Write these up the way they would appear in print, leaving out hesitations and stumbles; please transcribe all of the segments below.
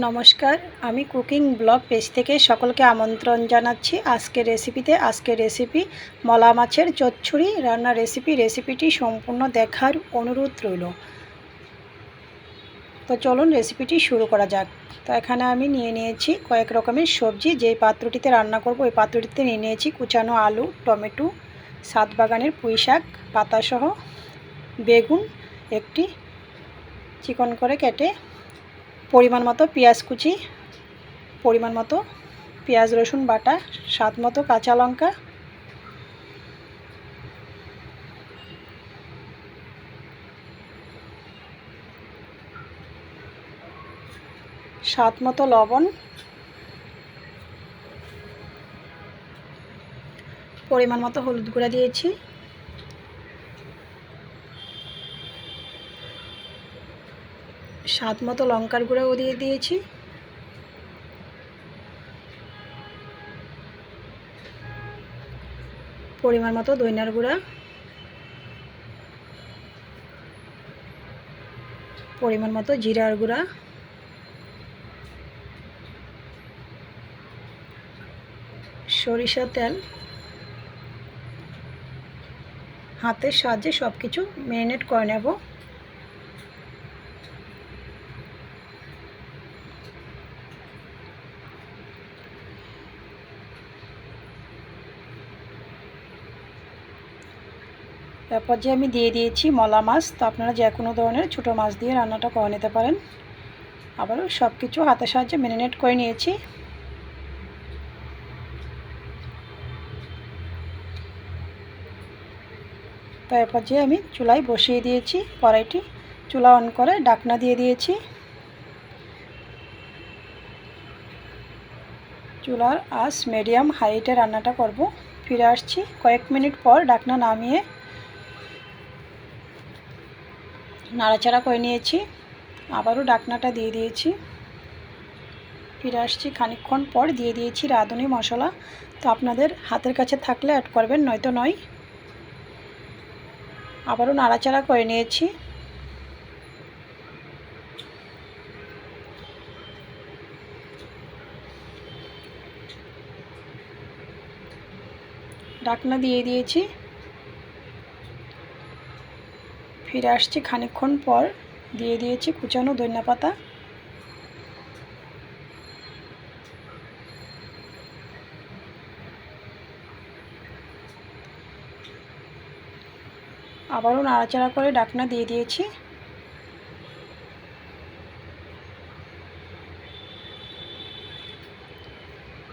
নমস্কার, আমি cooking blog page থেকে সকলকে আমন্ত্রণ জানাচ্ছি আজকের রেসিপি মলা মাছের চচ্চড়ি রান্নার রেসিপিটি সম্পূর্ণ দেখার অনুরোধ রইল। তো চলুন রেসিপিটি শুরু করা যাক। তো এখানে আমি নিয়ে নিয়েছি কয়েক রকমের সবজি। যেই পাত্রটিতে রান্না করব ওই পাত্রটিতে নিয়ে নিয়েছি কুচানো আলু, টমেটো, সাত বাগানের পুঁই শাক পাতাসহ, বেগুন একটি চিকন করে কেটে, পরিমাণ মতো পেঁয়াজ কুচি, পরিমাণ মতো পেঁয়াজ রসুন বাটা, স্বাদ মতো কাঁচা লঙ্কা, স্বাদ মতো লবণ, পরিমাণ মতো হলুদ গুঁড়া দিয়েছি, স্বাদ মতো লঙ্কার গুঁড়াও দিয়ে দিয়েছি, পরিমাণ মতো ধনিয়ার গুঁড়া, পরিমাণ মতো জিরার গুঁড়া, সরিষার তেল, হাতের সাহায্যে সব কিছু ম্যারিনেট করে নেব। তারপর যে আমি দিয়ে দিয়েছি মলা মাছ। তো আপনারা যে কোনো ধরনের ছোটো মাছ দিয়ে রান্নাটা করে নিতে পারেন। আবারও সব কিছু হাতের সাহায্যে ম্যারিনেট করে নিয়েছি। তারপর যে আমি চুলায় বসিয়ে দিয়েছি কড়াইটি, চুলা অন করে ঢাকনা দিয়ে দিয়েছি। চুলার আঁচ মিডিয়াম হাইটে রান্নাটা করব। ফিরে আসছি কয়েক মিনিট পর। ঢাকনা নামিয়ে নাড়াচাড়া করে নিয়েছি, আবারও ঢাকনাটা দিয়ে দিয়েছি। ফিরে আসছি খানিকক্ষণ পর, দিয়ে দিয়েছি রাঁধুনি মশলা। তো আপনাদের হাতের কাছে থাকলে অ্যাড করবেন, নয়তো নয়। আবারও নাড়াচাড়া করে নিয়েছি। ঢাকনা দিয়ে দিয়েছি। ফিরে আসছি খানিকক্ষণ পর, দিয়ে দিয়েছি কুচানো ধনিয়া পাতা, আবারও নাড়াচাড়া করে ঢাকনা দিয়ে দিয়েছি।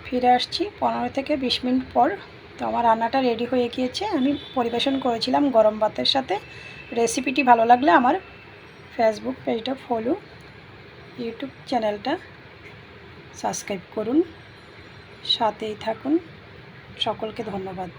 ফিরে আসছি 15 থেকে 20 মিনিট পর। তো আমার রান্নাটা রেডি হয়ে গিয়েছে। আমি পরিবেশন করেছিলাম গরম ভাতের সাথে। রেসিপিটি ভালো লাগলে আমার ফেসবুক পেজটা ফলো, ইউটিউব চ্যানেলটা সাবস্ক্রাইব করুন, সাথেই থাকুন। সকলকে ধন্যবাদ।